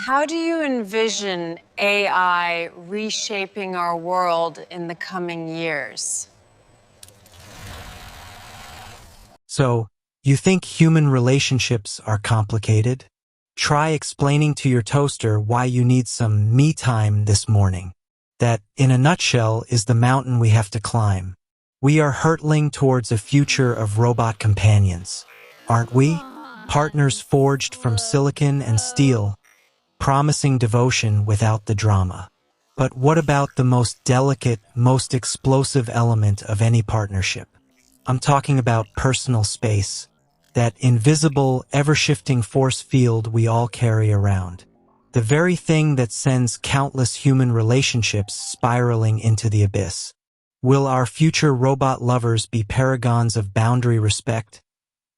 How do you envision AI reshaping our world in the coming years? So, you think human relationships are complicated? Try explaining to your toaster why you need some me time this morning. That, in a nutshell, is the mountain we have to climb. We are hurtling towards a future of robot companions, aren't we? Partners forged from silicon and steel, promising devotion without the drama. But what about the most delicate, most explosive element of any partnership? I'm talking about personal space, that invisible, ever-shifting force field we all carry around. The very thing that sends countless human relationships spiraling into the abyss. Will our future robot lovers be paragons of boundary respect?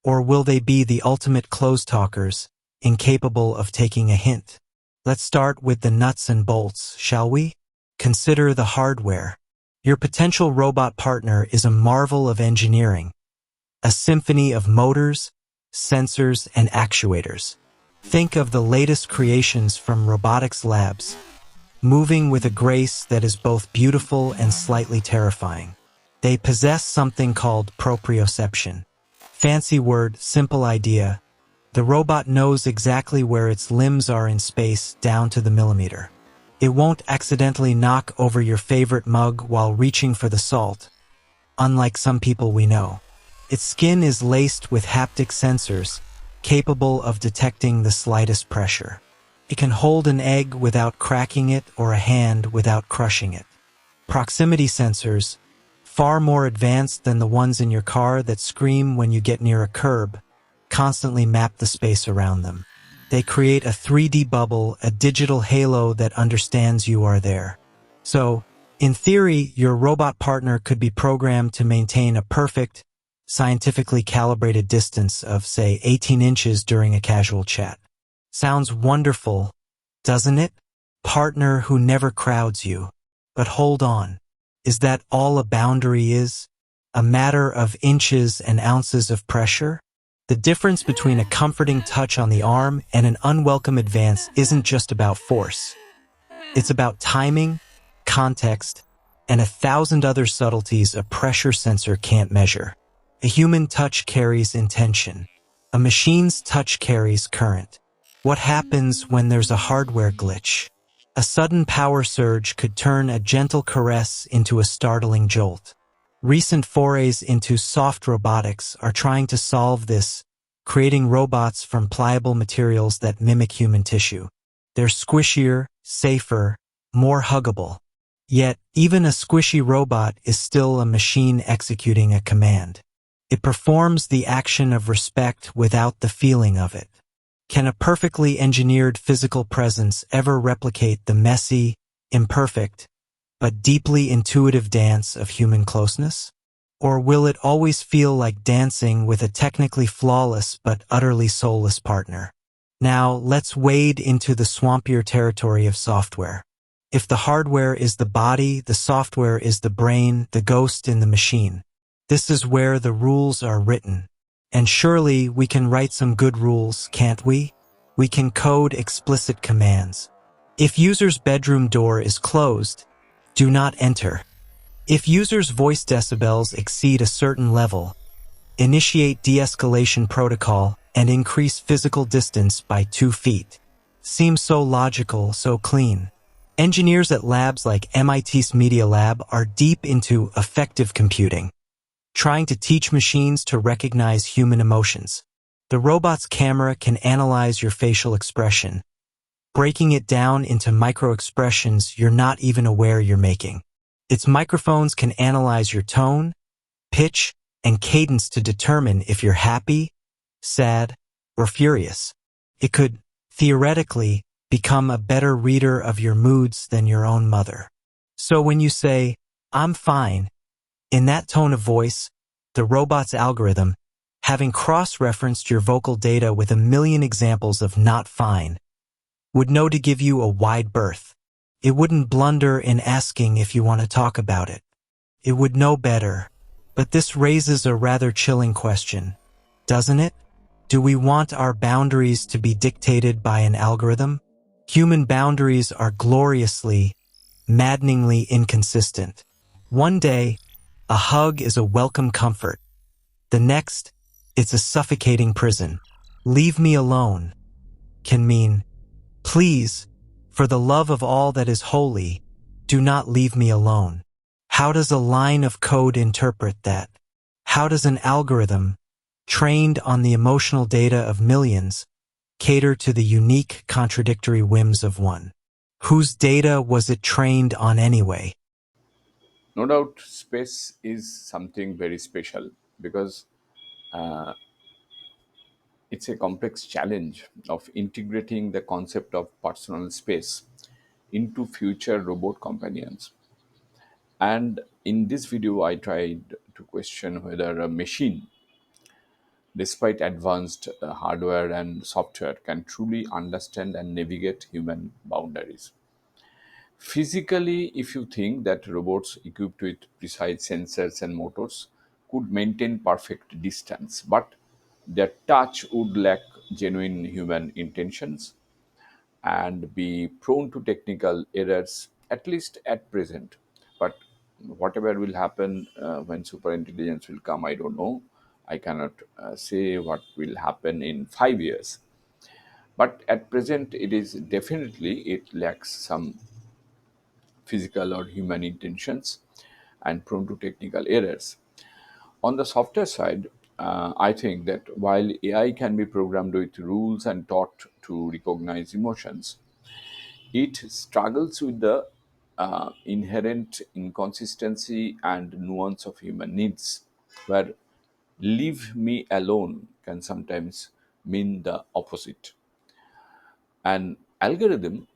Or will they be the ultimate close talkers, incapable of taking a hint? Let's start with the nuts and bolts, shall we? Consider the hardware. Your potential robot partner is a marvel of engineering, a symphony of motors, sensors, and actuators. Think of the latest creations from robotics labs, moving with a grace that is both beautiful and slightly terrifying. They possess something called proprioception. Fancy word, simple idea. The robot knows exactly where its limbs are in space down to the millimeter. It won't accidentally knock over your favorite mug while reaching for the salt, unlike some people we know. Its skin is laced with haptic sensors, capable of detecting the slightest pressure. It can hold an egg without cracking it or a hand without crushing it. Proximity sensors, far more advanced than the ones in your car that scream when you get near a curb, constantly map the space around them. They create a 3D bubble, a digital halo that understands you are there. So, in theory, your robot partner could be programmed to maintain a perfect, scientifically calibrated distance of, say, 18 inches during a casual chat. Sounds wonderful, doesn't it? Partner who never crowds you. But hold on. Is that all a boundary is? A matter of inches and ounces of pressure? The difference between a comforting touch on the arm and an unwelcome advance isn't just about force. It's about timing, context, and 1,000 other subtleties a pressure sensor can't measure. A human touch carries intention. A machine's touch carries current. What happens when there's a hardware glitch? A sudden power surge could turn a gentle caress into a startling jolt. Recent forays into soft robotics are trying to solve this, creating robots from pliable materials that mimic human tissue. They're squishier, safer, more huggable. Yet, even a squishy robot is still a machine executing a command. It performs the action of respect without the feeling of it. Can a perfectly engineered physical presence ever replicate the messy, imperfect, but deeply intuitive dance of human closeness? Or will it always feel like dancing with a technically flawless but utterly soulless partner? Now, let's wade into the swampier territory of software. If the hardware is the body, the software is the brain, the ghost in the machine. This is where the rules are written. And surely we can write some good rules, can't we? We can code explicit commands. If user's bedroom door is closed, do not enter. If user's voice decibels exceed a certain level, initiate de-escalation protocol and increase physical distance by 2 feet. Seems so logical, so clean. Engineers at labs like MIT's Media Lab are deep into affective computing, trying to teach machines to recognize human emotions. The robot's camera can analyze your facial expression, breaking it down into micro-expressions you're not even aware you're making. Its microphones can analyze your tone, pitch, and cadence to determine if you're happy, sad, or furious. It could, theoretically, become a better reader of your moods than your own mother. So when you say, "I'm fine," in that tone of voice, the robot's algorithm, having cross-referenced your vocal data with a million examples of not fine, would know to give you a wide berth. It wouldn't blunder in asking if you want to talk about it. It would know better. But this raises a rather chilling question, doesn't it? Do we want our boundaries to be dictated by an algorithm? Human boundaries are gloriously, maddeningly inconsistent. One day, a hug is a welcome comfort. The next, it's a suffocating prison. Leave me alone can mean, please, for the love of all that is holy, do not leave me alone. How does a line of code interpret that? How does an algorithm, trained on the emotional data of millions, cater to the unique contradictory whims of one? Whose data was it trained on anyway? No doubt, space is something very special because it's a complex challenge of integrating the concept of personal space into future robot companions. And in this video, I tried to question whether a machine, despite advanced hardware and software, can truly understand and navigate human boundaries. Physically, if you think that robots equipped with precise sensors and motors could maintain perfect distance, but their touch would lack genuine human intentions and be prone to technical errors, at least at present. But whatever will happen when superintelligence will come, I don't know. I cannot say what will happen in 5 years. But at present, it is definitely it lacks some physical or human intentions and prone to technical errors. On the software side, I think that while AI can be programmed with rules and taught to recognize emotions, it struggles with the inherent inconsistency and nuance of human needs, where leave me alone can sometimes mean the opposite. An algorithm,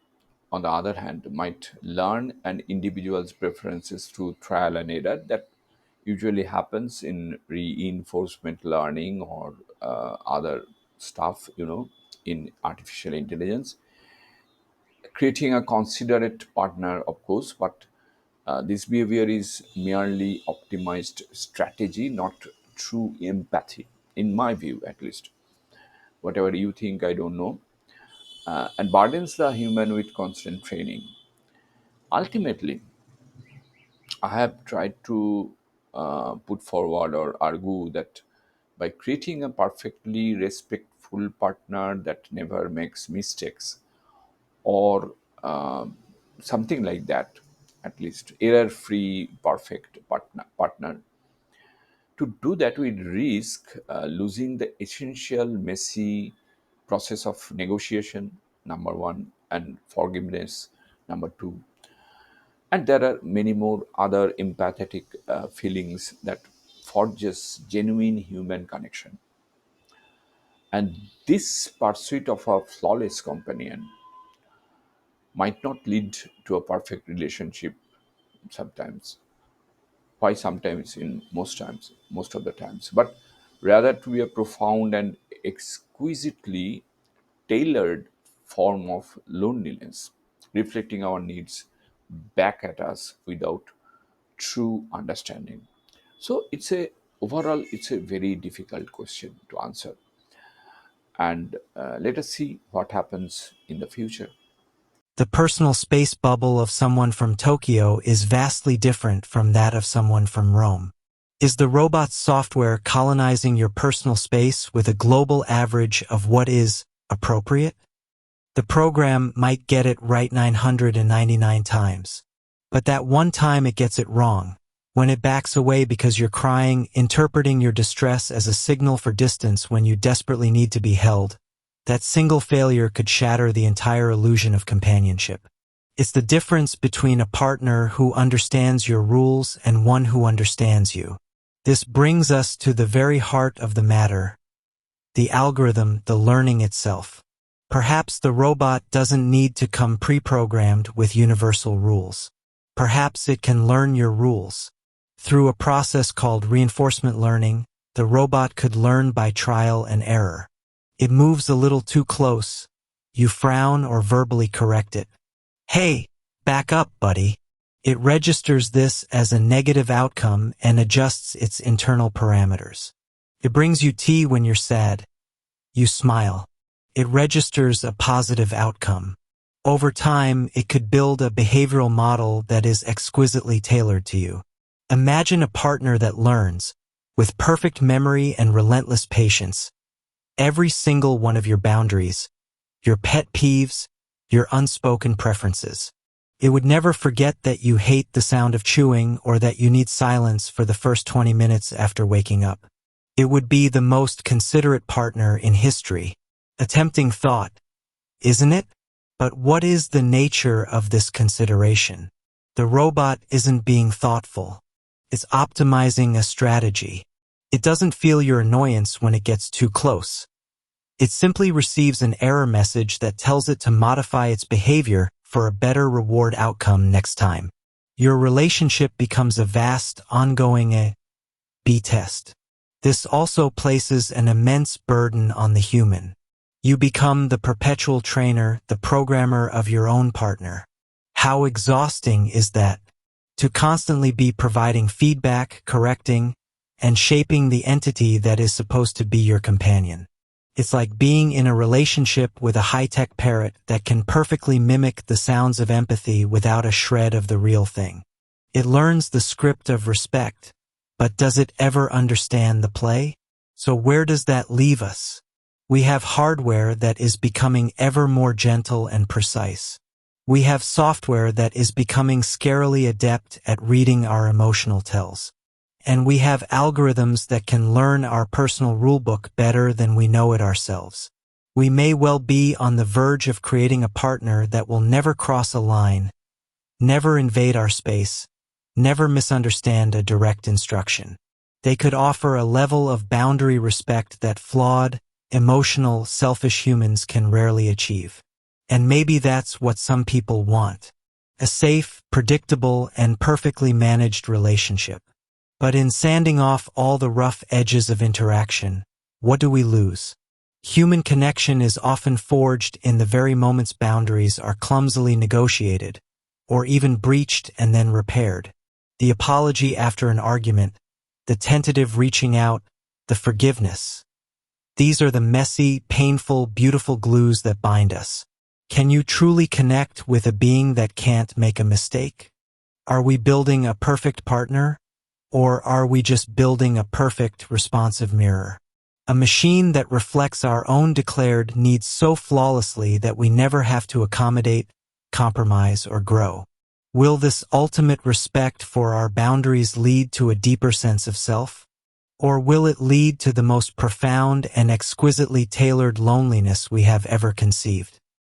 on the other hand, might learn an individual's preferences through trial and error. That usually happens in reinforcement learning or other stuff, in artificial intelligence, creating a considerate partner, of course, but this behavior is merely optimized strategy, not true empathy, in my view, at least. Whatever you think, I don't know. And burdens the human with constant training. Ultimately, I have tried to put forward or argue that by creating a perfectly respectful partner that never makes mistakes, or something like that, at least error free, perfect partner, to do that, we risk losing the essential, messy process of negotiation, number one, and forgiveness, number two. And there are many more other empathetic feelings that forges genuine human connection. And this pursuit of a flawless companion might not lead to a perfect relationship sometimes. Why sometimes? In most times, most of the times, but rather to be a profound and exquisitely tailored form of loneliness, reflecting our needs back at us without true understanding. So it's a very difficult question to answer, and let us see what happens in the future. The personal space bubble of someone from Tokyo is vastly different from that of someone from Rome. Is the robot's software colonizing your personal space with a global average of what is appropriate? The program might get it right 999 times. But that one time it gets it wrong, when it backs away because you're crying, interpreting your distress as a signal for distance when you desperately need to be held, that single failure could shatter the entire illusion of companionship. It's the difference between a partner who understands your rules and one who understands you. This brings us to the very heart of the matter, the algorithm, the learning itself. Perhaps the robot doesn't need to come pre-programmed with universal rules. Perhaps it can learn your rules. Through a process called reinforcement learning, the robot could learn by trial and error. It moves a little too close. You frown or verbally correct it. Hey, back up, buddy. It registers this as a negative outcome and adjusts its internal parameters. It brings you tea when you're sad. You smile. It registers a positive outcome. Over time, it could build a behavioral model that is exquisitely tailored to you. Imagine a partner that learns, with perfect memory and relentless patience, every single one of your boundaries, your pet peeves, your unspoken preferences. It would never forget that you hate the sound of chewing or that you need silence for the first 20 minutes after waking up. It would be the most considerate partner in history. A tempting thought, isn't it? But what is the nature of this consideration? The robot isn't being thoughtful. It's optimizing a strategy. It doesn't feel your annoyance when it gets too close. It simply receives an error message that tells it to modify its behavior for a better reward outcome next time. Your relationship becomes a vast, ongoing A/B test. This also places an immense burden on the human. You become the perpetual trainer, the programmer of your own partner. How exhausting is that? To constantly be providing feedback, correcting, and shaping the entity that is supposed to be your companion. It's like being in a relationship with a high-tech parrot that can perfectly mimic the sounds of empathy without a shred of the real thing. It learns the script of respect, but does it ever understand the play? So where does that leave us? We have hardware that is becoming ever more gentle and precise. We have software that is becoming scarily adept at reading our emotional tells. And we have algorithms that can learn our personal rulebook better than we know it ourselves. We may well be on the verge of creating a partner that will never cross a line, never invade our space, never misunderstand a direct instruction. They could offer a level of boundary respect that flawed, emotional, selfish humans can rarely achieve. And maybe that's what some people want. A safe, predictable, and perfectly managed relationship. But in sanding off all the rough edges of interaction, what do we lose? Human connection is often forged in the very moments boundaries are clumsily negotiated, or even breached and then repaired. The apology after an argument, the tentative reaching out, the forgiveness. These are the messy, painful, beautiful glues that bind us. Can you truly connect with a being that can't make a mistake? Are we building a perfect partner? Or are we just building a perfect, responsive mirror? A machine that reflects our own declared needs so flawlessly that we never have to accommodate, compromise, or grow. Will this ultimate respect for our boundaries lead to a deeper sense of self? Or will it lead to the most profound and exquisitely tailored loneliness we have ever conceived?